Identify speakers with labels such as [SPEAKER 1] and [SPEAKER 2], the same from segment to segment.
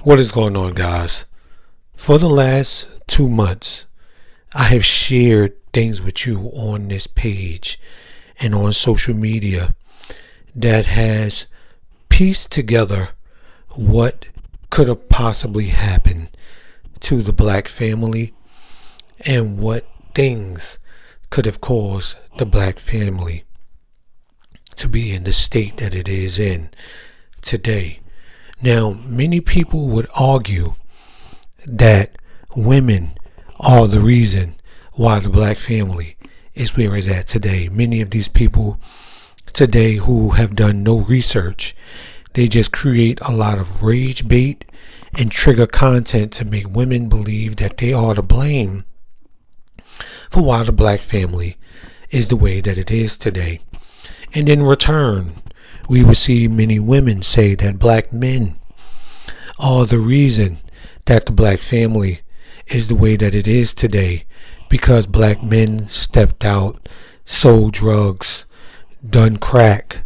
[SPEAKER 1] What is going on, guys? For the last 2 months, I have shared things with you on this page and on social media that has pieced together what could have possibly happened to the black family and what things could have caused the black family to be in the state that it is in today. Now, many people would argue that women are the reason why the black family is where it's at today. Many of these people today who have done no research, they just create a lot of rage bait and trigger content to make women believe that they are to blame for why the black family is the way that it is today. And in return, we will see many women say that black men are the reason that the black family is the way that it is today, because black men stepped out, sold drugs, done crack,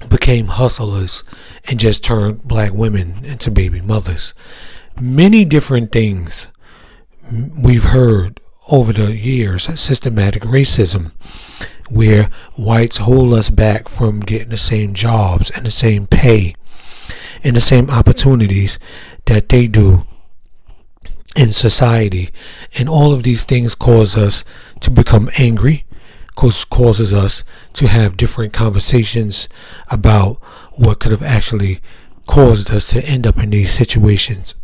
[SPEAKER 1] became hustlers, and just turned black women into baby mothers. Many different things we've heard over the years. Systematic racism, where whites hold us back from getting the same jobs and the same pay and the same opportunities that they do in society. And all of these things cause us to become angry, causes us to have different conversations about what could have actually caused us to end up in these situations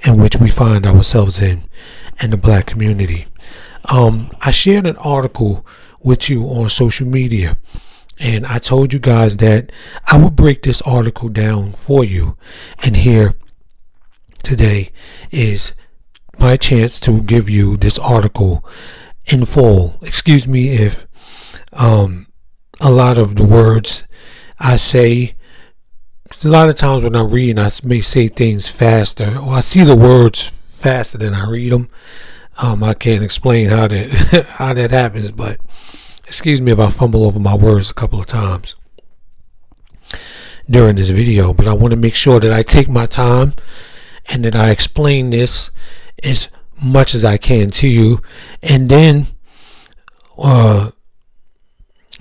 [SPEAKER 1] in which we find ourselves in the black community. I shared an article with you on social media, and I told you guys that I would break this article down for you, and here today is my chance to give you this article in full. Excuse me if a lot of the words I say, a lot of times when I read, I may say things faster, or I see the words faster than I read them. I can't explain how that how that happens, but excuse me if I fumble over my words a couple of times during this video. But I want to make sure that I take my time and that I explain this as much as I can to you. And then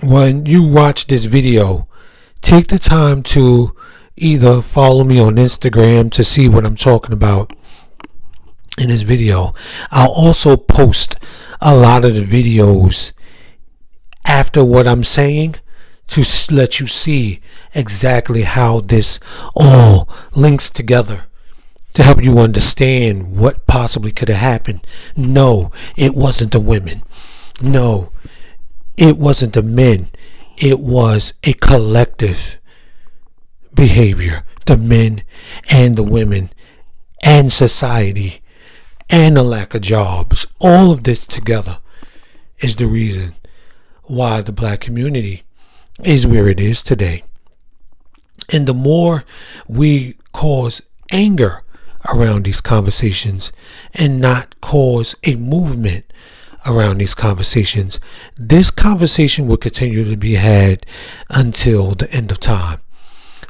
[SPEAKER 1] when you watch this video, take the time to either follow me on Instagram to see what I'm talking about in this video. I'll also post a lot of the videos after what I'm saying to let you see exactly how this all links together, to help you understand what possibly could have happened. No, it wasn't the women. No, it wasn't the men. It was a collective behavior. The men and the women and society and the lack of jobs. All of this together is the reason why the black community is where it is today. And the more we cause anger around these conversations and not cause a movement around these conversations, this conversation will continue to be had until the end of time.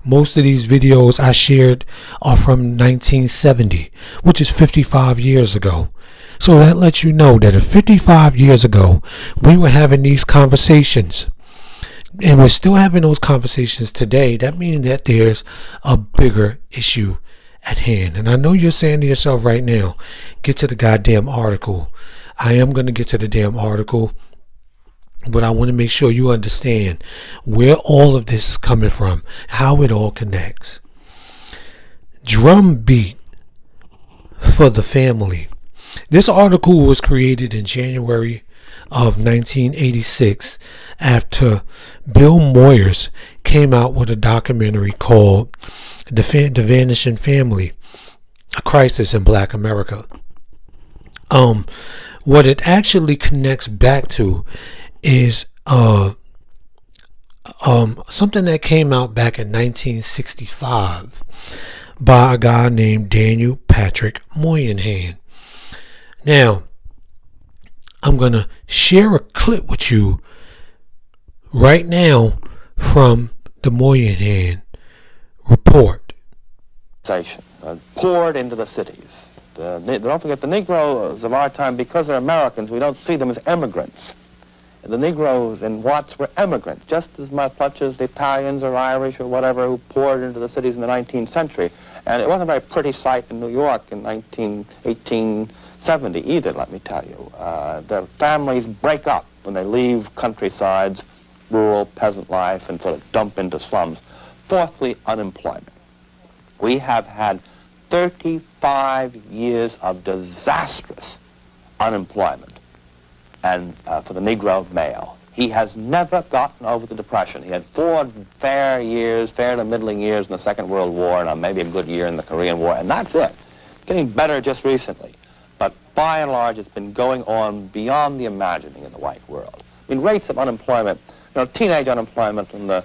[SPEAKER 1] Most of these videos I shared are from 1970, which is 55 years ago. So that lets you know that if 55 years ago we were having these conversations, and we're still having those conversations today, that means that there's a bigger issue at hand. And I know you're saying to yourself right now, get to the goddamn article. I am going to get to the damn article, but I want to make sure you understand where all of this is coming from, how it all connects. Drumbeat for the family. This article was created in January of 1986 after Bill Moyers came out with a documentary called The Vanishing Family, A Crisis in Black America. What it actually connects back to is something that came out back in 1965 by a guy named Daniel Patrick Moynihan. Now, I'm going to share a clip with you right now from the Moynihan report.
[SPEAKER 2] poured into the cities. Don't forget, the Negroes of our time, because they're Americans, we don't see them as immigrants. The Negroes in Watts were immigrants, just as much as the Italians or Irish or whatever who poured into the cities in the 19th century. And it wasn't a very pretty sight in New York in 1870 either, let me tell you. The families break up when they leave countrysides, rural peasant life, and sort of dump into slums. Fourthly, unemployment. We have had 35 years of disastrous unemployment, and for the Negro male. He has never gotten over the Depression. He had 4 fair to middling years in the Second World War, and maybe a good year in the Korean War, and that's it. It's getting better just recently. But by and large, it's been going on beyond the imagining in the white world. I mean, rates of unemployment, teenage unemployment in the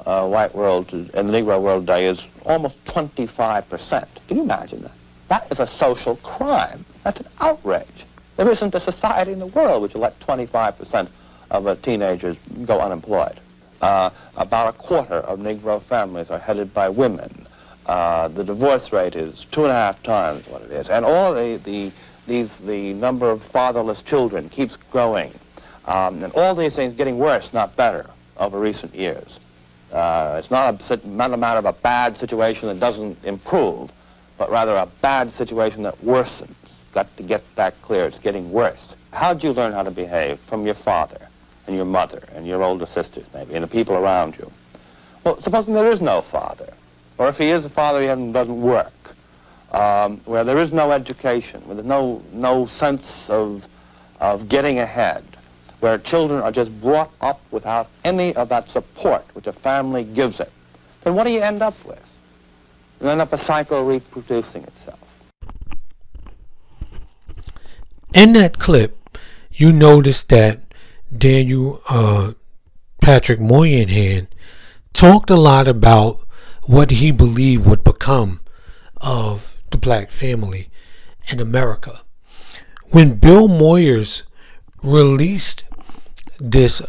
[SPEAKER 2] white world, in the Negro world today, is almost 25%. Can you imagine that? That is a social crime. That's an outrage. There isn't a society in the world which will let 25% of teenagers go unemployed. About a quarter of Negro families are headed by women. The divorce rate is 2.5 times what it is. And all the number of fatherless children keeps growing. And all these things getting worse, not better, over recent years. It's not a matter of a bad situation that doesn't improve, but rather a bad situation that worsens. Got to get that clear. It's getting worse. How'd you learn how to behave? From your father and your mother and your older sisters, maybe, and the people around you. Well, supposing there is no father, or if he is a father, he doesn't work, where there is no education, where there's no sense of getting ahead, where children are just brought up without any of that support which a family gives it, then what do you end up with? You end up a cycle reproducing itself.
[SPEAKER 1] In that clip, you notice that Daniel Patrick Moynihan talked a lot about what he believed would become of the black family in America. When Bill Moyers released this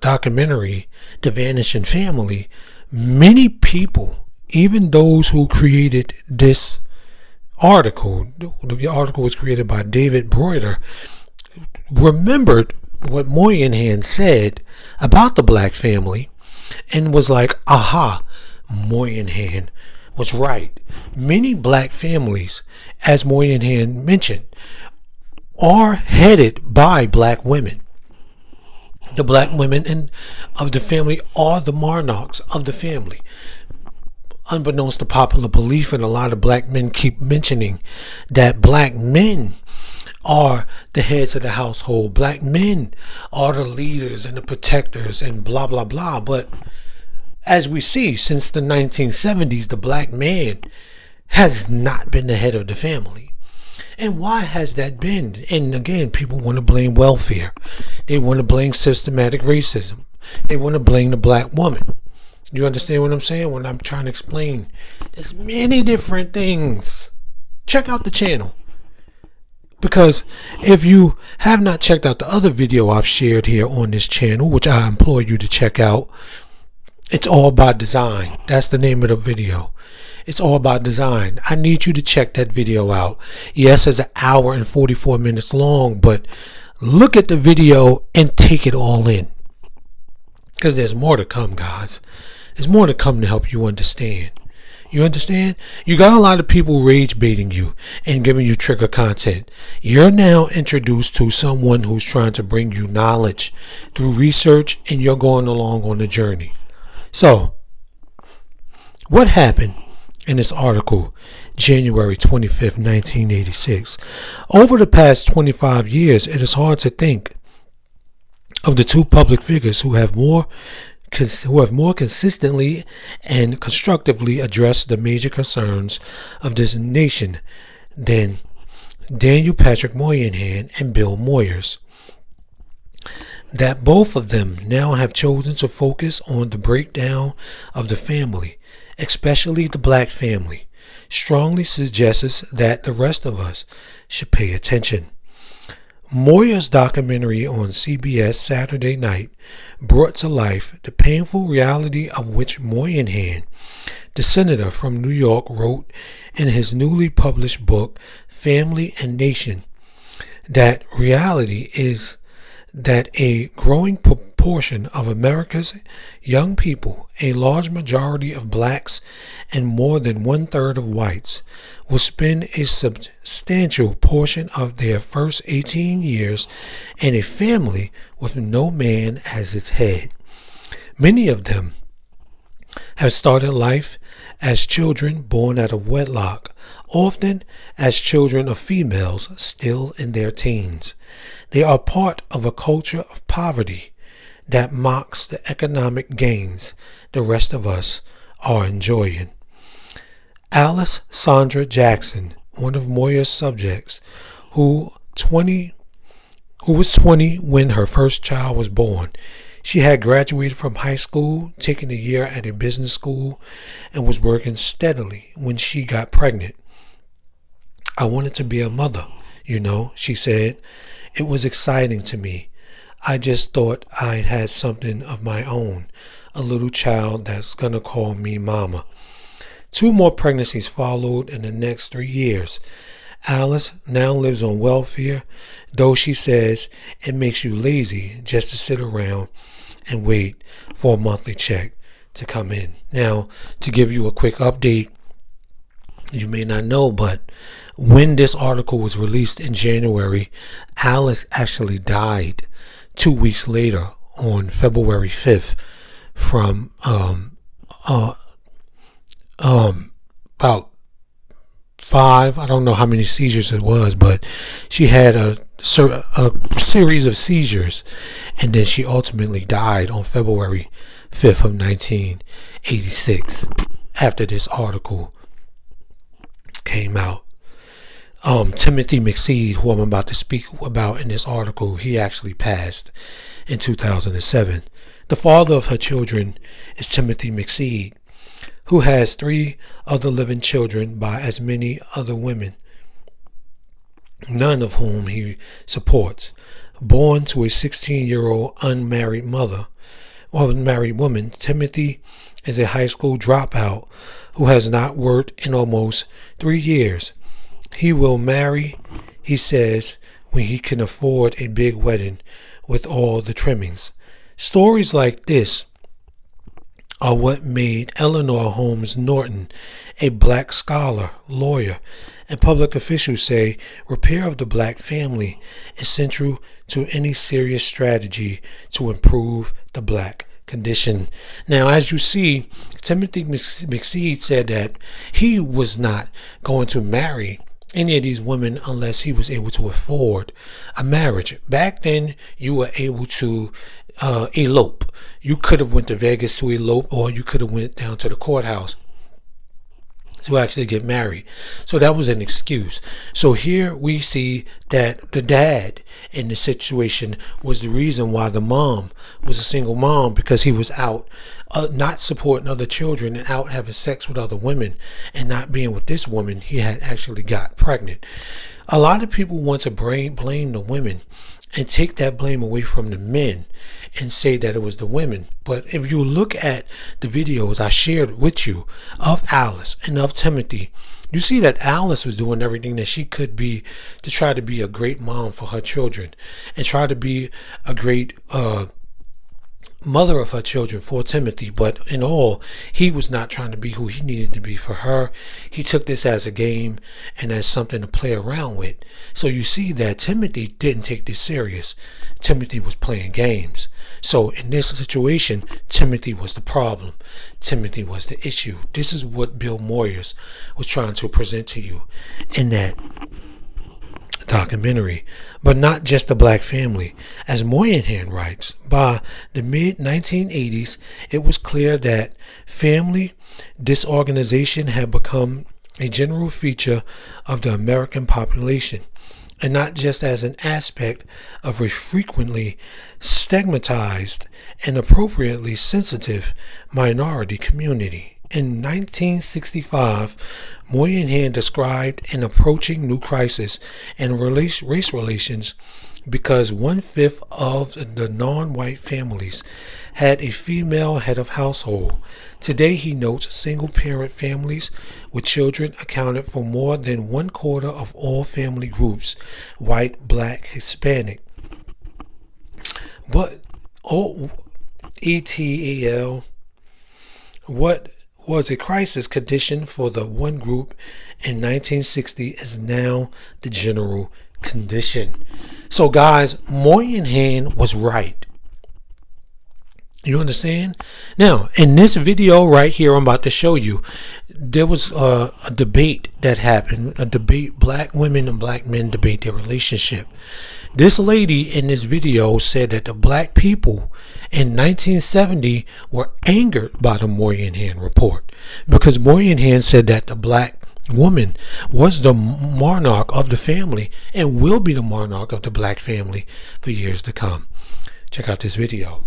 [SPEAKER 1] documentary, The Vanishing Family, many people, even those who created this article, the article was created by David Broider, remembered what Moynihan said about the black family and was like, aha, Moynihan was right. Many black families, as Moynihan mentioned, are headed by black women. The black women of the family are the monarchs of the family. Unbeknownst to popular belief, and a lot of black men keep mentioning that black men are the heads of the household. Black men are the leaders and the protectors and blah, blah, blah. But as we see, since the 1970s, the black man has not been the head of the family. And why has that been? And again, people want to blame welfare. They want to blame systematic racism. They want to blame the black woman. You understand what I'm saying when I'm trying to explain? There's many different things. Check out the channel. Because if you have not checked out the other video I've shared here on this channel, which I implore you to check out, it's all about design. That's the name of the video. It's all about design. I need you to check that video out. Yes, it's 1 hour and 44 minutes long, but look at the video and take it all in. Because there's more to come, guys. There's more to come to help you understand. You understand? You got a lot of people rage baiting you and giving you trigger content. You're now introduced to someone who's trying to bring you knowledge through research, and you're going along on the journey. So, what happened in this article, January 25th, 1986? Over the past 25 years, it is hard to think of the two public figures who have more consistently and constructively addressed the major concerns of this nation than Daniel Patrick Moynihan and Bill Moyers. That both of them now have chosen to focus on the breakdown of the family, especially the black family, strongly suggests that the rest of us should pay attention. Moyers' documentary on CBS Saturday night brought to life the painful reality of which Moynihan the senator from New York, wrote in his newly published book, Family and Nation, that reality is that a growing proportion of America's young people, a large majority of blacks and more than 1/3 of whites, will spend a substantial portion of their first 18 years in a family with no man as its head. Many of them have started life as children born out of wedlock, often as children of females still in their teens. They are part of a culture of poverty that mocks the economic gains the rest of us are enjoying. Alice Sandra Jackson, one of Moyer's subjects, who was 20 when her first child was born. She had graduated from high school, taken a year at a business school, and was working steadily when she got pregnant. "I wanted to be a mother, she said. It was exciting to me. I just thought I'd had something of my own, a little child that's gonna call me mama." 2 more pregnancies followed in the next 3 years. Alice now lives on welfare, though she says it makes you lazy just to sit around and wait for a monthly check to come in. Now, to give you a quick update, you may not know, but when this article was released in January, Alice actually died 2 weeks later on February 5th from about 5, I don't know how many seizures it was, but she had a series of seizures, and then she ultimately died on February 5th of 1986 after this article came out. Timothy McSeed, who I'm about to speak about in this article, he actually passed in 2007. The father of her children is Timothy McSeed, who has 3 other living children by as many other women, none of whom he supports. Born to a 16-year-old unmarried woman, Timothy is a high school dropout who has not worked in almost 3 years. He will marry, he says, when he can afford a big wedding with all the trimmings. Stories like this are what made Eleanor Holmes Norton, a black scholar, lawyer, and public official, say repair of the black family is central to any serious strategy to improve the black condition. Now, as you see, Timothy McSeed said that he was not going to marry any of these women unless he was able to afford a marriage. Back then, you were able to elope. You could have went to Vegas to elope, or you could have went down to the courthouse to actually get married. So that was an excuse. So here we see that the dad in the situation was the reason why the mom was a single mom, because he was out not supporting other children and out having sex with other women and not being with this woman. He had actually got pregnant. A lot of people want to blame the women and take that blame away from the men and say that it was the women. But if you look at the videos I shared with you of Alice and of Timothy, you see that Alice was doing everything that she could be to try to be a great mom for her children and try to be a great mother of her children for Timothy. But in all, he was not trying to be who he needed to be for her. He took this as a game and as something to play around with. So you see that Timothy didn't take this serious. Timothy was playing games. So in this situation, Timothy was the problem. Timothy was the issue. This is what Bill Moyers was trying to present to you in that documentary. But not just the black family. As Moynihan writes, by the mid-1980s, it was clear that family disorganization had become a general feature of the American population, and not just as an aspect of a frequently stigmatized and appropriately sensitive minority community. In 1965, Moynihan described an approaching new crisis in race relations because 1/5 of the non-white families had a female head of household. Today, he notes single-parent families with children accounted for more than 1/4 of all family groups, white, black, Hispanic. But ETAL, what was a crisis condition for the one group in 1960 is now the general condition. So guys, Moynihan was right. You understand? Now, in this video right here I'm about to show you, there was a debate that happened, a debate, black women and black men debate their relationship. This lady in this video said that the black people in 1970 were angered by the Moynihan report because Moynihan said that the black woman was the monarch of the family and will be the monarch of the black family for years to come. Check out this video.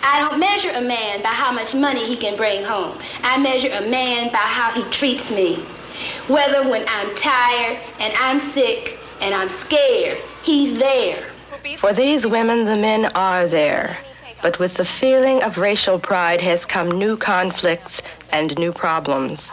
[SPEAKER 3] I don't measure a man by how much money he can bring home. I measure a man by how he treats me. Whether when I'm tired and I'm sick and I'm scared, he's there.
[SPEAKER 4] For these women, the men are there. But with the feeling of racial pride has come new conflicts and new problems.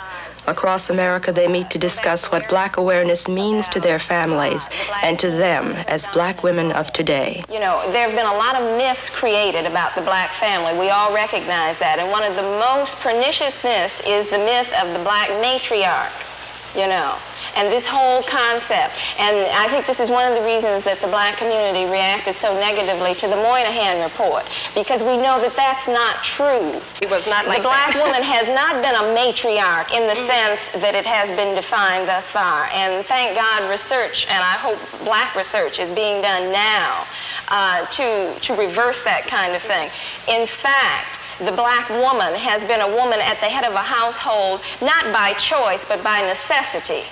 [SPEAKER 4] Across America, they meet to discuss what black awareness means to their families and to them as black women of today.
[SPEAKER 5] You know, there have been a lot of myths created about the black family. We all recognize that. And one of the most pernicious myths is the myth of the black matriarch, you know, and this whole concept. And I think this is one of the reasons that the black community reacted so negatively to the Moynihan report, because we know that that's not true.
[SPEAKER 4] It was not like
[SPEAKER 5] the black woman has not been a matriarch in the sense that it has been defined thus far. And thank God research, and I hope black research, is being done now to reverse that kind of thing. In fact, the black woman has been a woman at the head of a household, not by choice, but by necessity.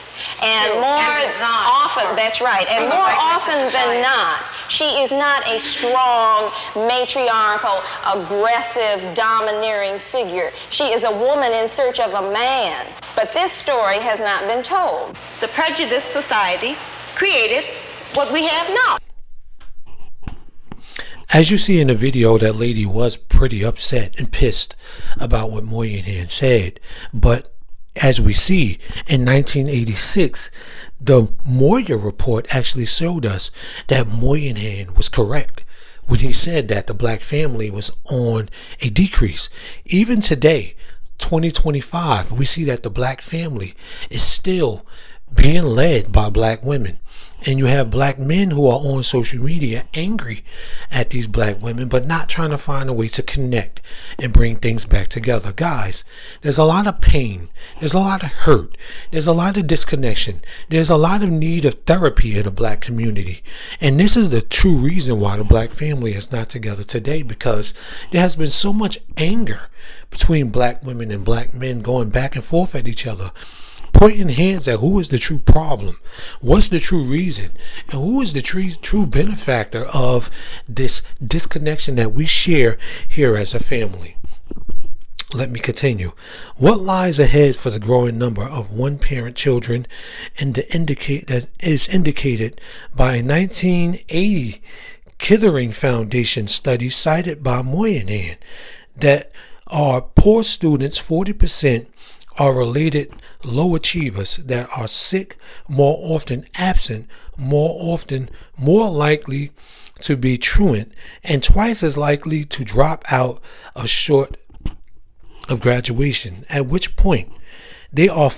[SPEAKER 5] And more often, that's right, and more often than not, she is not a strong, matriarchal, aggressive, domineering figure. She is a woman in search of a man. But this story has not been told.
[SPEAKER 4] The prejudiced society created what we have now.
[SPEAKER 1] As you see in the video, that lady was pretty upset and pissed about what Moynihan said. But as we see, in 1986, the Moyer report actually showed us that Moynihan was correct when he said that the black family was on a decrease. Even today, 2025, we see that the black family is still being led by black women. And you have black men who are on social media angry at these black women, but not trying to find a way to connect and bring things back together. Guys, there's a lot of pain. There's a lot of hurt. There's a lot of disconnection. There's a lot of need of therapy in the black community. And this is the true reason why the black family is not together today, because there has been so much anger between black women and black men going back and forth at each other, pointing hands at who is the true problem, what's the true reason, and who is the true benefactor of this disconnection that we share here as a family. Let me continue. What lies ahead for the growing number of one-parent children that is indicated by a 1980 Kithering Foundation study cited by Moynihan that our poor students, 40%, are related low achievers that are sick, more often absent, more likely to be truant, and twice as likely to drop out of short of graduation, at which point they are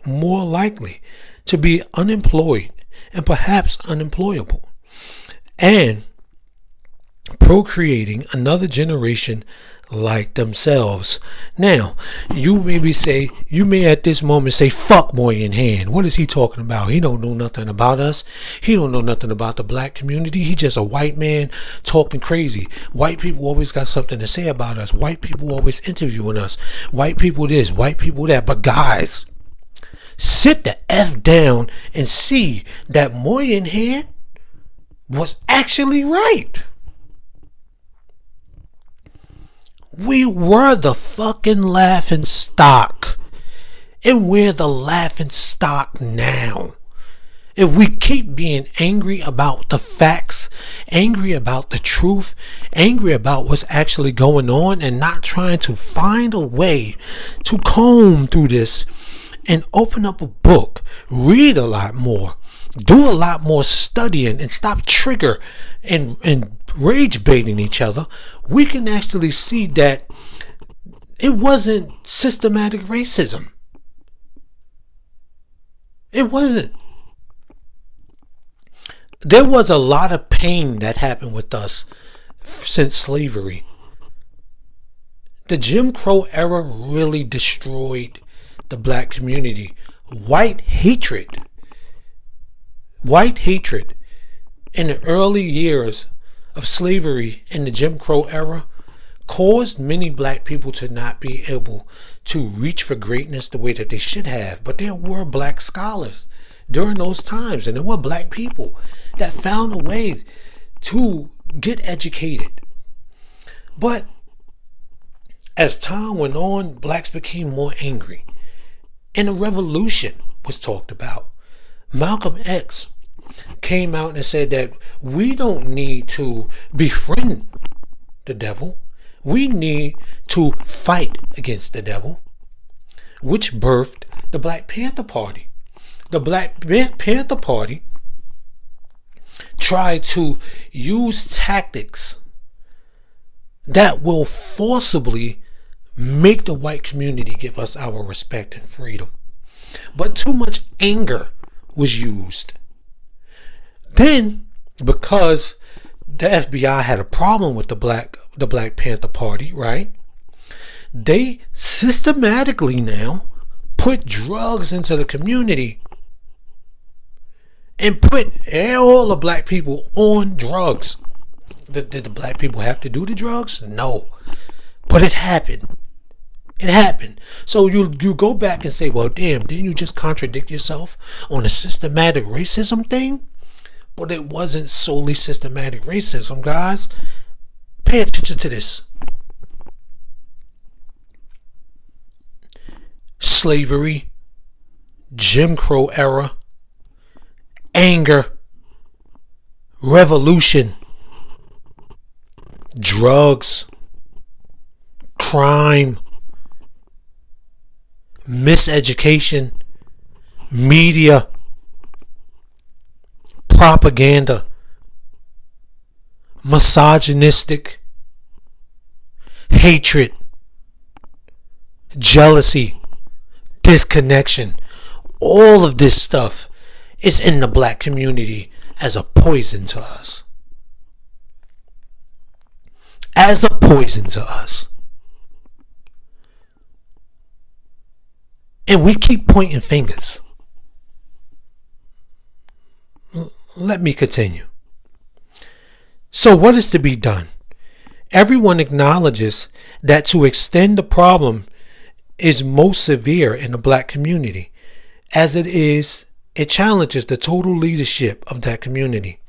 [SPEAKER 1] more likely to be unemployed and perhaps unemployable, and procreating another generation like themselves. Now, you may at this moment say, fuck Moynihan. What is he talking about? He don't know nothing about us. He don't know nothing about the black community. He just a white man talking crazy. White people always got something to say about us. White people always interviewing us. White people this, white people that. But guys, sit the F down and see that Moynihan was actually right. We were the fucking laughing stock. And we're the laughing stock now. If we keep being angry about the facts, angry about the truth, angry about what's actually going on, and not trying to find a way to comb through this and open up a book, read a lot more, do a lot more studying, and stop trigger and rage baiting each other, we can actually see that it wasn't systematic racism. It wasn't. There was a lot of pain that happened with us since slavery. The Jim Crow era really destroyed the black community. White hatred in the early years of slavery in the Jim Crow era caused many black people to not be able to reach for greatness the way that they should have. But there were black scholars during those times, and there were black people that found a way to get educated. But as time went on, blacks became more angry, and a revolution was talked about. Malcolm X came out and said that we don't need to befriend the devil. We need to fight against the devil, which birthed the Black Panther Party. The Black Panther Party tried to use tactics that will forcibly make the white community give us our respect and freedom. But too much anger was used. Then, because the FBI had a problem with the Black Panther Party, right? They systematically now put drugs into the community and put all the black people on drugs. Did the black people have to do the drugs? No. But it happened. It happened. So you go back and say, well, damn, didn't you just contradict yourself on a systematic racism thing? But it wasn't solely systematic racism, guys. Pay attention to this. Slavery, Jim Crow era, anger, revolution, drugs, crime, miseducation, media, propaganda, misogynistic, hatred, jealousy, disconnection. All of this stuff is in the black community as a poison to us. As a poison to us. And we keep pointing fingers. Let me continue. So what is to be done? Everyone acknowledges that to extend the problem is most severe in the black community. As it challenges the total leadership of that community,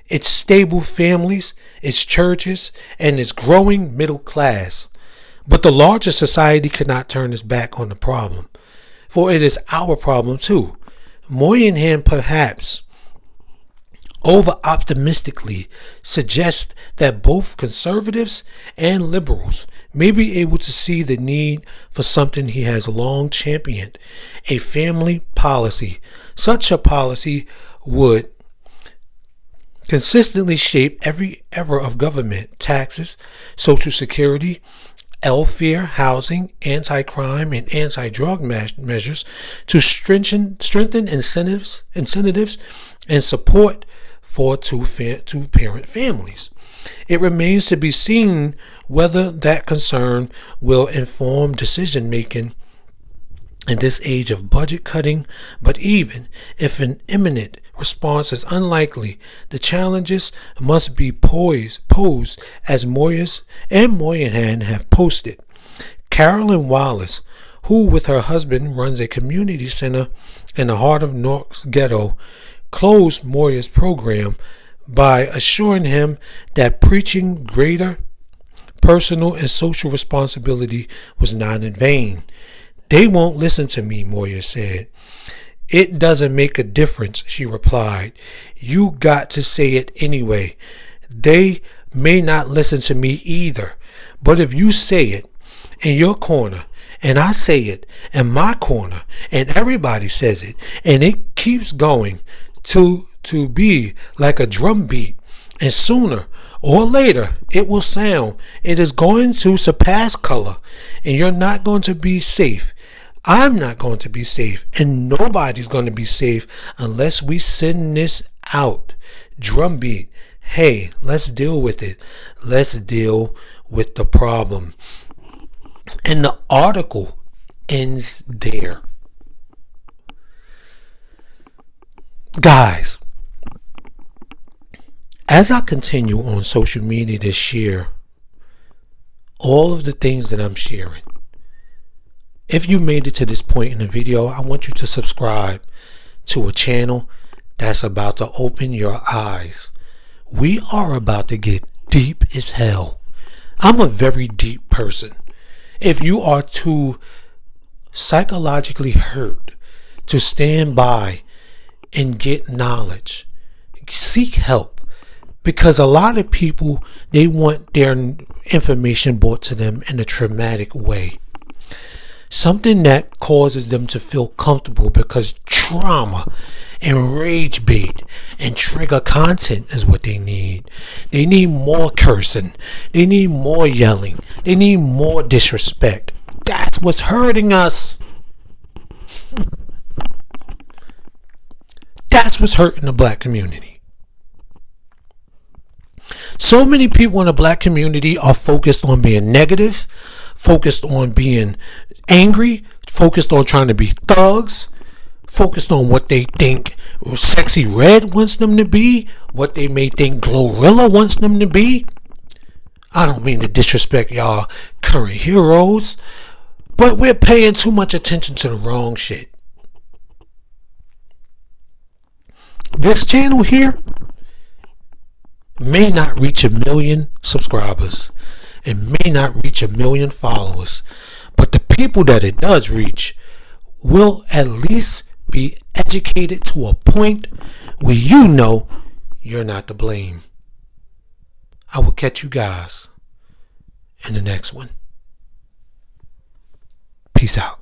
[SPEAKER 1] its stable families, its churches, and its growing middle class. But the larger society cannot turn its back on the problem, for it is our problem too. Moynihan perhaps over-optimistically suggests that both conservatives and liberals may be able to see the need for something he has long championed, a family policy. Such a policy would consistently shape every era of government, taxes, social security, welfare, housing, anti-crime, and anti-drug measures to strengthen incentives and support for two-parent families. It remains to be seen whether that concern will inform decision-making in this age of budget cutting, but even if an imminent response is unlikely, the challenges must be posed as Moyes and Moynihan have posted. Carolyn Wallace, who with her husband runs a community center in the heart of Newark's ghetto, closed Moyer's program by assuring him that preaching greater personal and social responsibility was not in vain. They won't listen to me, Moyer said. It doesn't make a difference, she replied. You got to say it anyway. They may not listen to me either. But if you say it in your corner, and I say it in my corner, and everybody says it, and it keeps going to be like a drum beat, and sooner or later it will sound. It is going to surpass color, and you're not going to be safe. I'm not going to be safe, and nobody's going to be safe unless we send this out. Drumbeat, hey, let's deal with it. Let's deal with the problem. And the article ends there. Guys, as I continue on social media to share all of the things that I'm sharing, if you made it to this point in the video, I want you to subscribe to a channel that's about to open your eyes. We are about to get deep as hell. I'm a very deep person. If you are too psychologically hurt to stand by and get knowledge, seek help. Because a lot of people, they want their information brought to them in a traumatic way. Something that causes them to feel comfortable, because trauma and rage bait and trigger content is what they need. They need more cursing. They need more yelling. They need more disrespect. That's what's hurting us. That's what's hurting the black community. So many people in the black community are focused on being negative, focused on being angry, focused on trying to be thugs, focused on what they think Sexy Red wants them to be, what they may think Glorilla wants them to be. I don't mean to disrespect y'all current heroes, but we're paying too much attention to the wrong shit. This channel here may not reach 1 million subscribers. It may not reach 1 million followers. But the people that it does reach will at least be educated to a point where you know you're not to blame. I will catch you guys in the next one. Peace out.